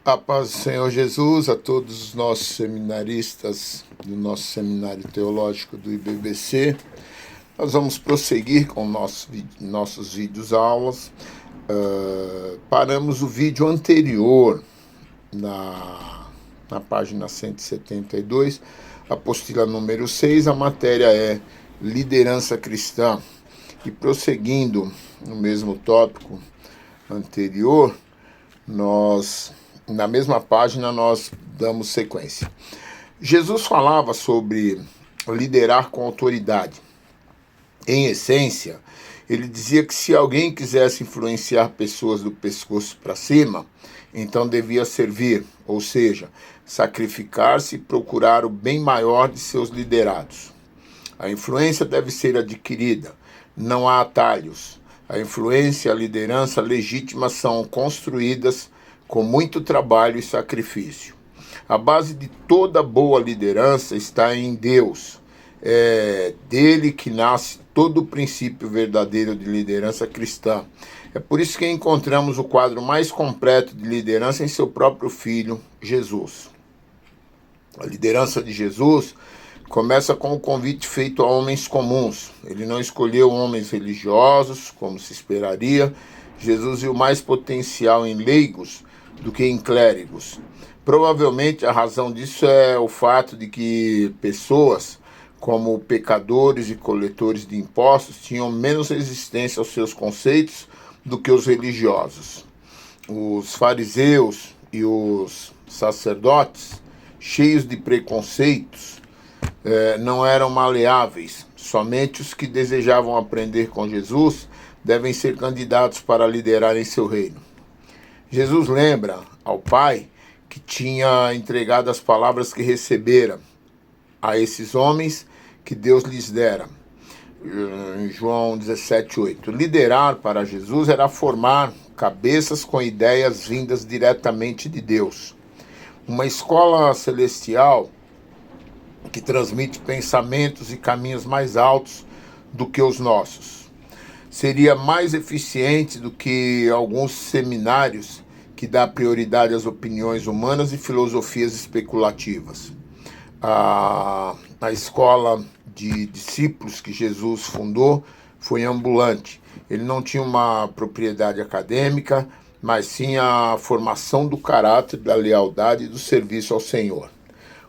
A paz do Senhor Jesus a todos os nossos seminaristas do nosso seminário teológico do IBBC. Nós vamos prosseguir com nossos vídeos aulas. Paramos o vídeo anterior na página 172, apostila número 6, a matéria é liderança cristã. E prosseguindo no mesmo tópico anterior, na mesma página nós damos sequência. Jesus falava sobre liderar com autoridade. Em essência, ele dizia que se alguém quisesse influenciar pessoas do pescoço para cima, então devia servir, ou seja, sacrificar-se e procurar o bem maior de seus liderados. A influência deve ser adquirida, não há atalhos. A influência e a liderança legítima são construídas com muito trabalho e sacrifício. A base de toda boa liderança está em Deus. É dele que nasce todo o princípio verdadeiro de liderança cristã. É por isso que encontramos o quadro mais completo de liderança em seu próprio Filho, Jesus. A liderança de Jesus começa com o convite feito a homens comuns. Ele não escolheu homens religiosos, como se esperaria. Jesus viu mais potencial em leigos do que em clérigos. Provavelmente a razão disso é o fato de que pessoas como pecadores e coletores de impostos tinham menos resistência aos seus conceitos do que os religiosos. Os fariseus e os sacerdotes, cheios de preconceitos, não eram maleáveis. Somente os que desejavam aprender com Jesus devem ser candidatos para liderar em seu reino. Jesus lembra ao Pai que tinha entregado as palavras que recebera a esses homens que Deus lhes dera. Em João 17:8. Liderar para Jesus era formar cabeças com ideias vindas diretamente de Deus. Uma escola celestial que transmite pensamentos e caminhos mais altos do que os nossos. Seria mais eficiente do que alguns seminários que dá prioridade às opiniões humanas e filosofias especulativas. A escola de discípulos que Jesus fundou foi ambulante. Ele não tinha uma propriedade acadêmica, mas sim a formação do caráter, da lealdade e do serviço ao Senhor.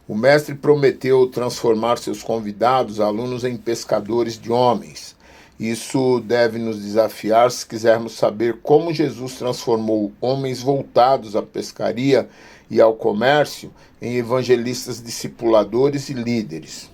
O mestre prometeu transformar seus convidados, alunos, em pescadores de homens. Isso deve nos desafiar se quisermos saber como Jesus transformou homens voltados à pescaria e ao comércio em evangelistas, discipuladores e líderes.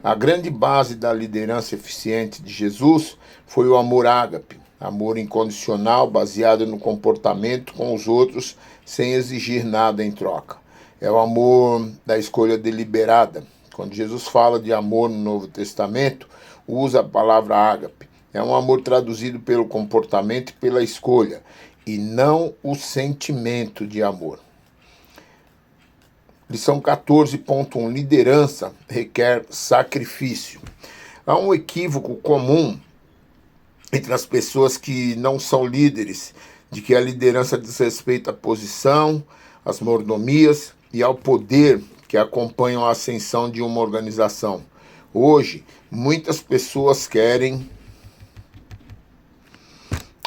A grande base da liderança eficiente de Jesus foi o amor ágape, amor incondicional baseado no comportamento com os outros sem exigir nada em troca. É o amor da escolha deliberada. Quando Jesus fala de amor no Novo Testamento, usa a palavra ágape. É um amor traduzido pelo comportamento e pela escolha, e não o sentimento de amor. Lição 14.1. Liderança requer sacrifício. Há um equívoco comum entre as pessoas que não são líderes, de que a liderança diz respeito à posição, às mordomias e ao poder que acompanham a ascensão de uma organização. Hoje, muitas pessoas querem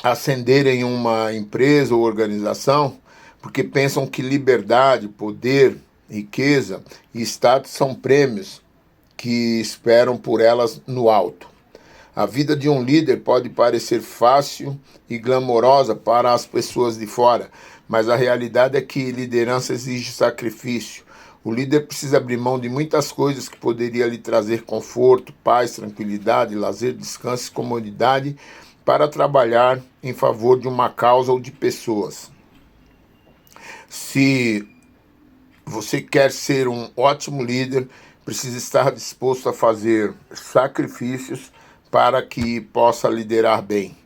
ascender em uma empresa ou organização porque pensam que liberdade, poder, riqueza e status são prêmios que esperam por elas no alto. A vida de um líder pode parecer fácil e glamourosa para as pessoas de fora, mas a realidade é que liderança exige sacrifício. O líder precisa abrir mão de muitas coisas que poderia lhe trazer conforto, paz, tranquilidade, lazer, descanso e comodidade para trabalhar em favor de uma causa ou de pessoas. Se você quer ser um ótimo líder, precisa estar disposto a fazer sacrifícios para que possa liderar bem.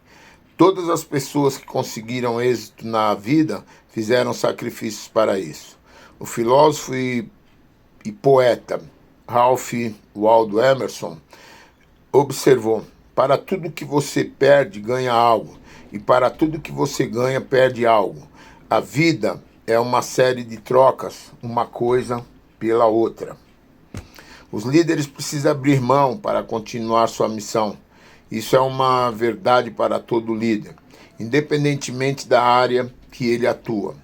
Todas as pessoas que conseguiram êxito na vida fizeram sacrifícios para isso. O filósofo e poeta Ralph Waldo Emerson observou: para tudo que você perde, ganha algo, e para tudo que você ganha, perde algo. A vida é uma série de trocas, uma coisa pela outra. Os líderes precisam abrir mão para continuar sua missão. Isso é uma verdade para todo líder, independentemente da área que ele atua.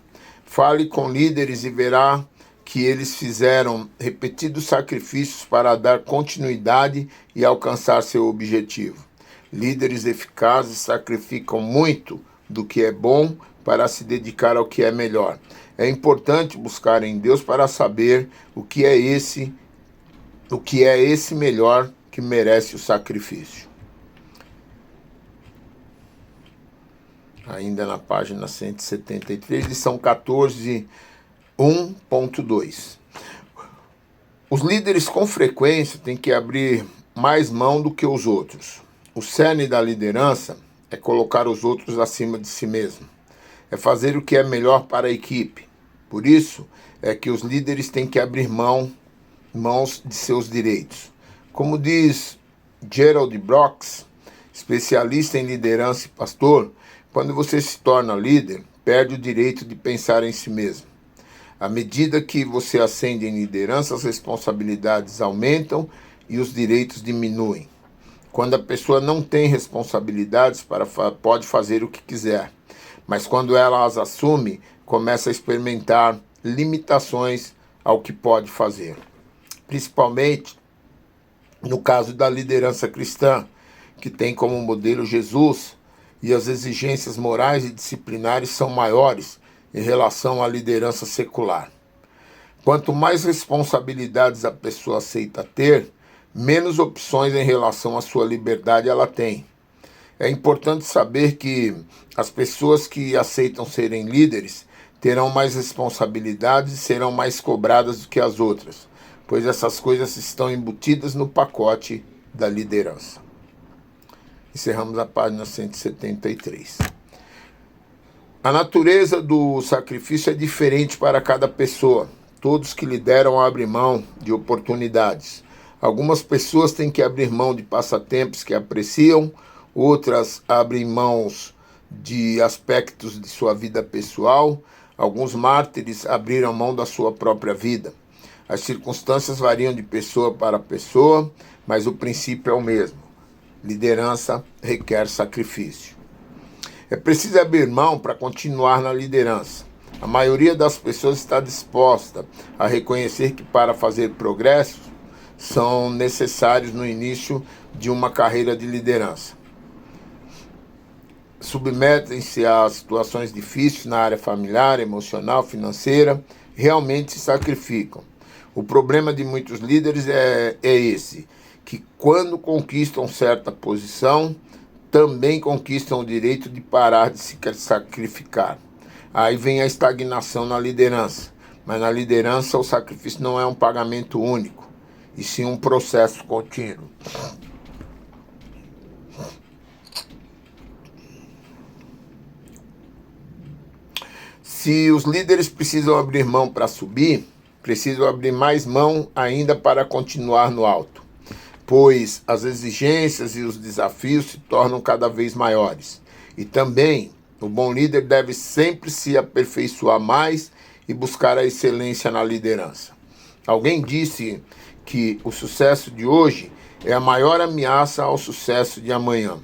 Fale com líderes e verá que eles fizeram repetidos sacrifícios para dar continuidade e alcançar seu objetivo. Líderes eficazes sacrificam muito do que é bom para se dedicar ao que é melhor. É importante buscar em Deus para saber o que é esse melhor que merece o sacrifício. Ainda na página 173, lição 14, 1.2. Os líderes com frequência têm que abrir mais mão do que os outros. O cerne da liderança é colocar os outros acima de si mesmo. É fazer o que é melhor para a equipe. Por isso é que os líderes têm que abrir mãos de seus direitos. Como diz Gerald Brooks, especialista em liderança e pastor, quando você se torna líder, perde o direito de pensar em si mesmo. À medida que você ascende em liderança, as responsabilidades aumentam e os direitos diminuem. Quando a pessoa não tem responsabilidades, pode fazer o que quiser. Mas quando ela as assume, começa a experimentar limitações ao que pode fazer. Principalmente no caso da liderança cristã, que tem como modelo Jesus, e as exigências morais e disciplinares são maiores em relação à liderança secular. Quanto mais responsabilidades a pessoa aceita ter, menos opções em relação à sua liberdade ela tem. É importante saber que as pessoas que aceitam serem líderes terão mais responsabilidades e serão mais cobradas do que as outras, pois essas coisas estão embutidas no pacote da liderança. Encerramos a página 173. A natureza do sacrifício é diferente para cada pessoa. Todos que lideram abrem mão de oportunidades. Algumas pessoas têm que abrir mão de passatempos que apreciam, outras abrem mãos de aspectos de sua vida pessoal. Alguns mártires abriram mão da sua própria vida. As circunstâncias variam de pessoa para pessoa, mas o princípio é o mesmo. Liderança requer sacrifício. É preciso abrir mão para continuar na liderança. A maioria das pessoas está disposta a reconhecer que para fazer progressos são necessários no início de uma carreira de liderança. Submetem-se a situações difíceis na área familiar, emocional, financeira, realmente se sacrificam. O problema de muitos líderes é esse, que quando conquistam certa posição, também conquistam o direito de parar de se sacrificar. Aí vem a estagnação na liderança. Mas na liderança o sacrifício não é um pagamento único, e sim um processo contínuo. Se os líderes precisam abrir mão para subir, precisam abrir mais mão ainda para continuar no alto, pois as exigências e os desafios se tornam cada vez maiores. E também, o bom líder deve sempre se aperfeiçoar mais e buscar a excelência na liderança. Alguém disse que o sucesso de hoje é a maior ameaça ao sucesso de amanhã.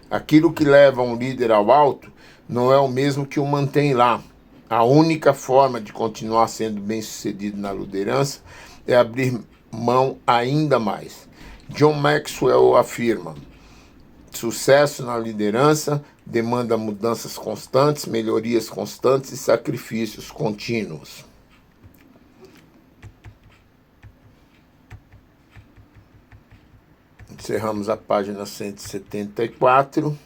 Aquilo que leva um líder ao alto não é o mesmo que o mantém lá. A única forma de continuar sendo bem-sucedido na liderança é abrir mão ainda mais. John Maxwell afirma: sucesso na liderança demanda mudanças constantes, melhorias constantes e sacrifícios contínuos. Encerramos a página 174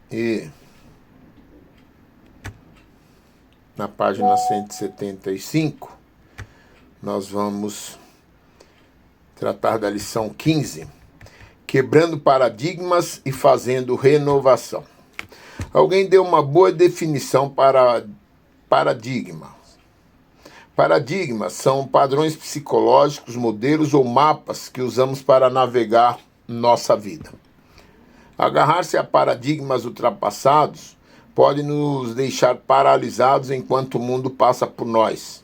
e na página 175 nós vamos tratar da lição 15, quebrando paradigmas e fazendo renovação. Alguém deu uma boa definição para paradigma. Paradigmas são padrões psicológicos, modelos ou mapas que usamos para navegar nossa vida. Agarrar-se a paradigmas ultrapassados pode nos deixar paralisados enquanto o mundo passa por nós.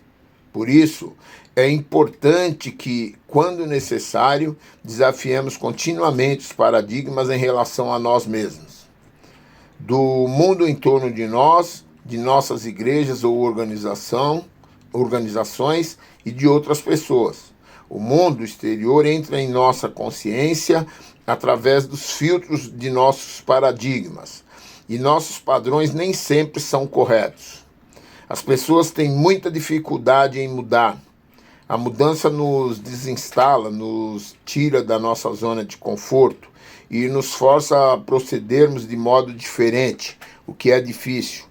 Por isso, é importante que, quando necessário, desafiemos continuamente os paradigmas em relação a nós mesmos, do mundo em torno de nós, de nossas igrejas ou organizações e de outras pessoas. O mundo exterior entra em nossa consciência através dos filtros de nossos paradigmas, e nossos padrões nem sempre são corretos. As pessoas têm muita dificuldade em mudar. A mudança nos desinstala, nos tira da nossa zona de conforto e nos força a procedermos de modo diferente, o que é difícil.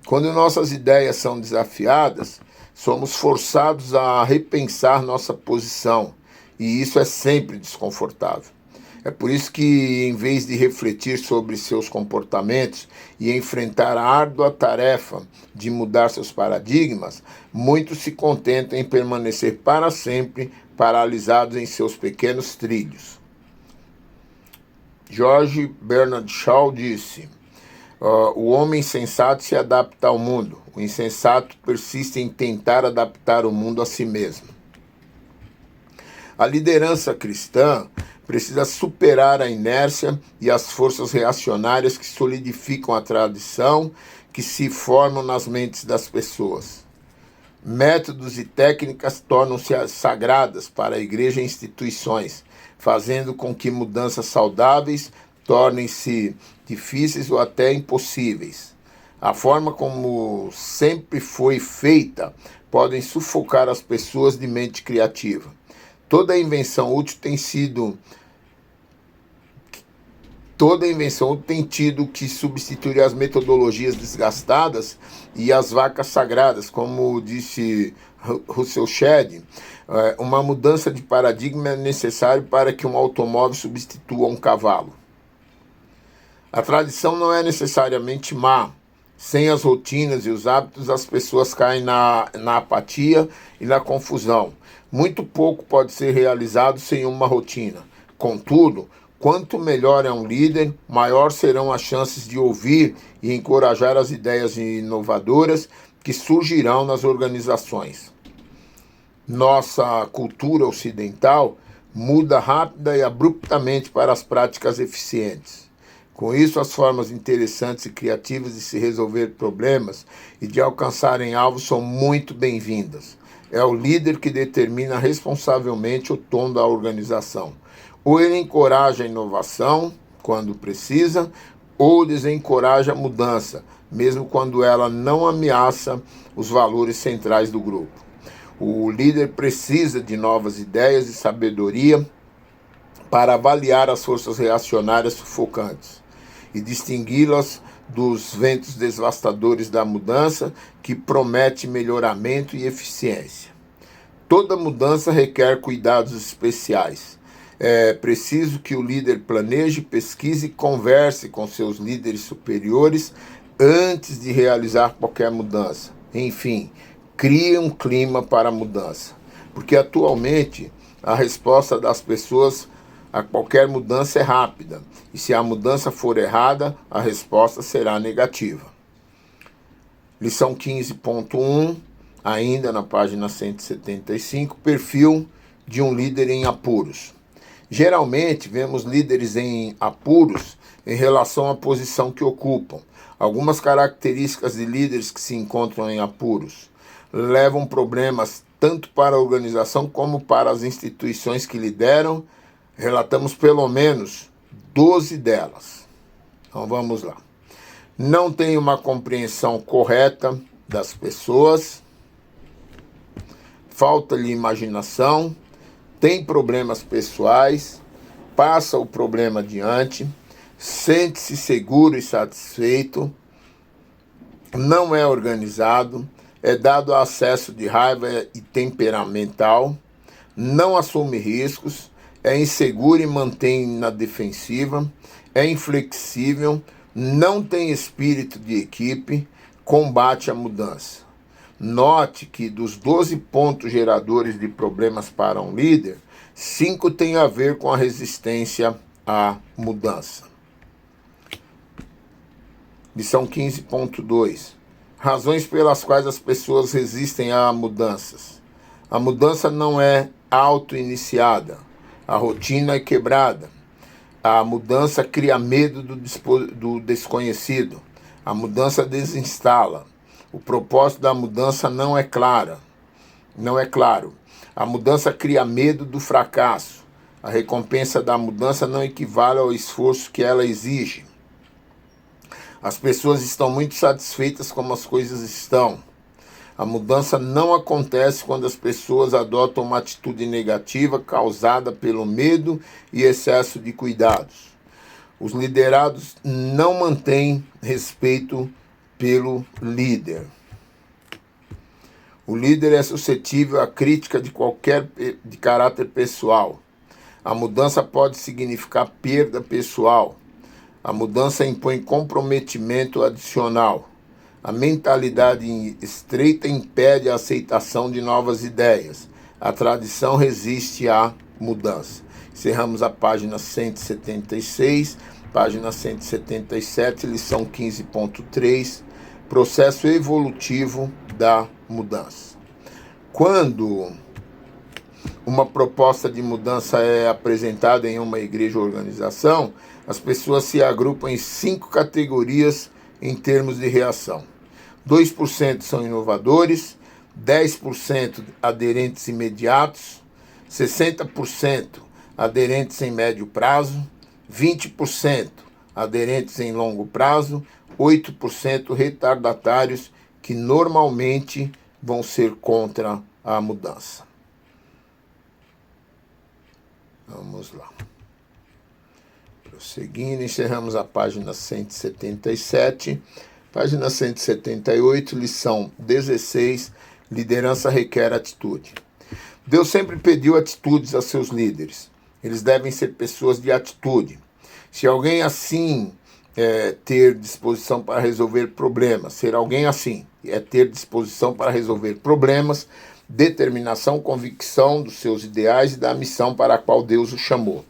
Quando nossas ideias são desafiadas, somos forçados a repensar nossa posição, e isso é sempre desconfortável. É por isso que, em vez de refletir sobre seus comportamentos e enfrentar a árdua tarefa de mudar seus paradigmas, muitos se contentam em permanecer para sempre paralisados em seus pequenos trilhos. George Bernard Shaw disse: o homem sensato se adapta ao mundo, o insensato persiste em tentar adaptar o mundo a si mesmo. A liderança cristã precisa superar a inércia e as forças reacionárias que solidificam a tradição que se formam nas mentes das pessoas. Métodos e técnicas tornam-se sagradas para a igreja e instituições, fazendo com que mudanças saudáveis tornem-se difíceis ou até impossíveis. A forma como sempre foi feita podem sufocar as pessoas de mente criativa. Toda invenção útil tem tido que substituir as metodologias desgastadas e as vacas sagradas, como disse Russell Shedd. Uma mudança de paradigma é necessária para que um automóvel substitua um cavalo. A tradição não é necessariamente má. Sem as rotinas e os hábitos, as pessoas caem na apatia e na confusão. Muito pouco pode ser realizado sem uma rotina. Contudo, quanto melhor é um líder, maior serão as chances de ouvir e encorajar as ideias inovadoras que surgirão nas organizações. Nossa cultura ocidental muda rápida e abruptamente para as práticas eficientes. Com isso, as formas interessantes e criativas de se resolver problemas e de alcançarem alvos são muito bem-vindas. É o líder que determina responsavelmente o tom da organização. Ou ele encoraja a inovação, quando precisa, ou desencoraja a mudança, mesmo quando ela não ameaça os valores centrais do grupo. O líder precisa de novas ideias e sabedoria para avaliar as forças reacionárias sufocantes e distingui-las dos ventos devastadores da mudança que promete melhoramento e eficiência. Toda mudança requer cuidados especiais. É preciso que o líder planeje, pesquise e converse com seus líderes superiores antes de realizar qualquer mudança. Enfim, crie um clima para a mudança. Porque atualmente a resposta das pessoas a qualquer mudança é rápida. E se a mudança for errada, a resposta será negativa. Lição 15.1, ainda na página 175, perfil de um líder em apuros. Geralmente, vemos líderes em apuros em relação à posição que ocupam. Algumas características de líderes que se encontram em apuros levam problemas tanto para a organização como para as instituições que lideram. Relatamos pelo menos 12 delas. Então vamos lá. Não tem uma compreensão correta das pessoas, falta-lhe imaginação, tem problemas pessoais, passa o problema adiante, sente-se seguro e satisfeito, não é organizado, é dado a acesso de raiva e temperamental, não assume riscos, é inseguro e mantém na defensiva, é inflexível, não tem espírito de equipe, combate a mudança. Note que dos 12 pontos geradores de problemas para um líder, 5 têm a ver com a resistência à mudança. Lição 15.2. Razões pelas quais as pessoas resistem a mudanças. A mudança não é auto-iniciada. A rotina é quebrada. A mudança cria medo do desconhecido. A mudança desinstala. O propósito da mudança não é claro. A mudança cria medo do fracasso. A recompensa da mudança não equivale ao esforço que ela exige. As pessoas estão muito satisfeitas como as coisas estão. A mudança não acontece quando as pessoas adotam uma atitude negativa causada pelo medo e excesso de cuidados. Os liderados não mantêm respeito pelo líder. O líder é suscetível à crítica de caráter pessoal. A mudança pode significar perda pessoal. A mudança impõe comprometimento adicional. A mentalidade estreita impede a aceitação de novas ideias. A tradição resiste à mudança. Encerramos a página 176, página 177, lição 15.3, processo evolutivo da mudança. Quando uma proposta de mudança é apresentada em uma igreja ou organização, as pessoas se agrupam em 5 categorias em termos de reação. 2% são inovadores, 10% aderentes imediatos, 60% aderentes em médio prazo, 20% aderentes em longo prazo, 8% retardatários que normalmente vão ser contra a mudança. Vamos lá. Prosseguindo, encerramos a página 177. Página 178, lição 16, liderança requer atitude. Deus sempre pediu atitudes a seus líderes. Eles devem ser pessoas de atitude. Se alguém assim ter disposição para resolver problemas, ser alguém assim é ter disposição para resolver problemas, determinação, convicção dos seus ideais e da missão para a qual Deus o chamou.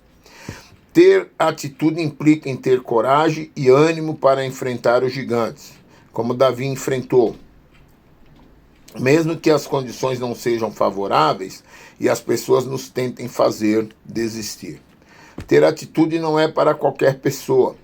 Ter atitude implica em ter coragem e ânimo para enfrentar os gigantes, como Davi enfrentou. Mesmo que as condições não sejam favoráveis e as pessoas nos tentem fazer desistir. Ter atitude não é para qualquer pessoa.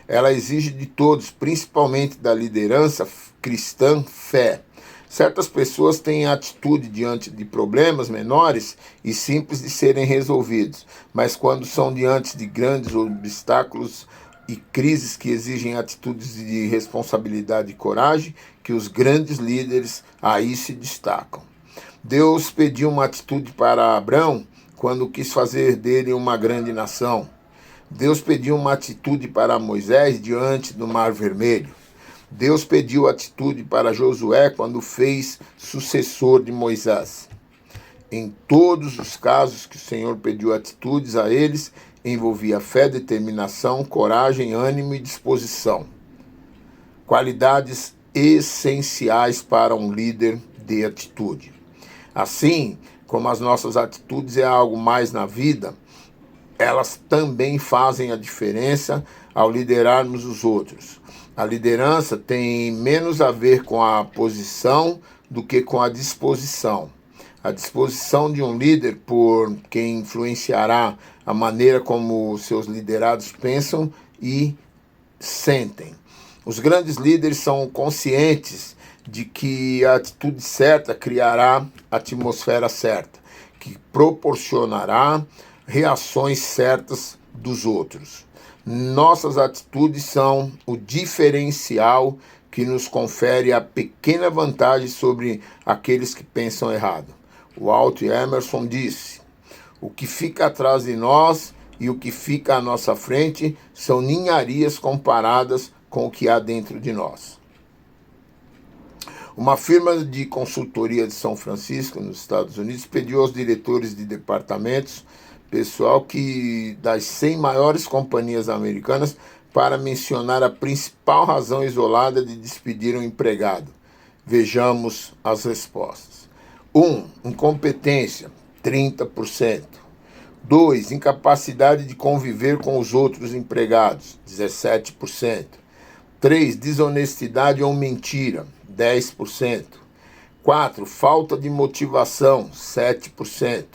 Ela exige de todos, principalmente da liderança cristã, fé. Certas pessoas têm atitude diante de problemas menores e simples de serem resolvidos, mas quando são diante de grandes obstáculos e crises que exigem atitudes de responsabilidade e coragem, que os grandes líderes aí se destacam. Deus pediu uma atitude para Abrão quando quis fazer dele uma grande nação. Deus pediu uma atitude para Moisés diante do Mar Vermelho. Deus pediu atitude para Josué quando fez sucessor de Moisés. Em todos os casos que o Senhor pediu atitudes a eles, envolvia fé, determinação, coragem, ânimo e disposição. Qualidades essenciais para um líder de atitude. Assim, como as nossas atitudes é algo mais na vida, elas também fazem a diferença ao liderarmos os outros. A liderança tem menos a ver com a posição do que com a disposição. A disposição de um líder por quem influenciará a maneira como seus liderados pensam e sentem. Os grandes líderes são conscientes de que a atitude certa criará a atmosfera certa, que proporcionará reações certas dos outros. Nossas atitudes são o diferencial que nos confere a pequena vantagem sobre aqueles que pensam errado. Walt Emerson disse: o que fica atrás de nós e o que fica à nossa frente são ninharias comparadas com o que há dentro de nós. Uma firma de consultoria de São Francisco, nos Estados Unidos, pediu aos diretores de departamentos pessoal das 100 maiores companhias americanas para mencionar a principal razão isolada de despedir um empregado. Vejamos as respostas. 1. Incompetência, 30%. 2. Incapacidade de conviver com os outros empregados, 17%. 3, desonestidade ou mentira, 10%. 4, falta de motivação, 7%.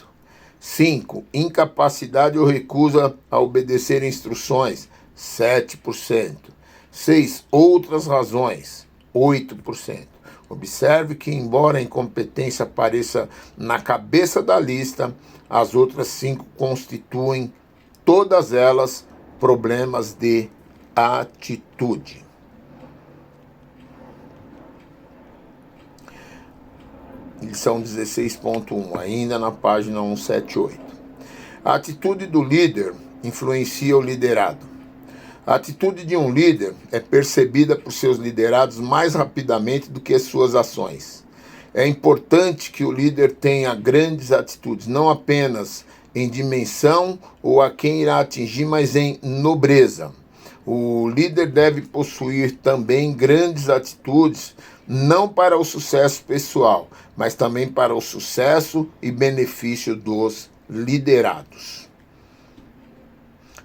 5, incapacidade ou recusa a obedecer instruções, 7%. 6, outras razões, 8%. Observe que, embora a incompetência apareça na cabeça da lista, as outras 5 constituem, todas elas, problemas de atitude. Lição 16.1, ainda na página 178. A atitude do líder influencia o liderado. A atitude de um líder é percebida por seus liderados mais rapidamente do que as suas ações. É importante que o líder tenha grandes atitudes, não apenas em dimensão ou a quem irá atingir, mas em nobreza. O líder deve possuir também grandes atitudes, não para o sucesso pessoal, mas também para o sucesso e benefício dos liderados.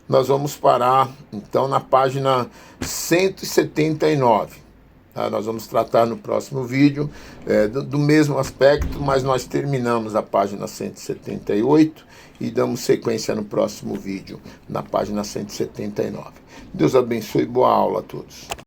Nós vamos parar, então, na página 179. Tá? Nós vamos tratar no próximo vídeo do mesmo aspecto, mas nós terminamos a página 178 e damos sequência no próximo vídeo, na página 179. Deus abençoe e boa aula a todos.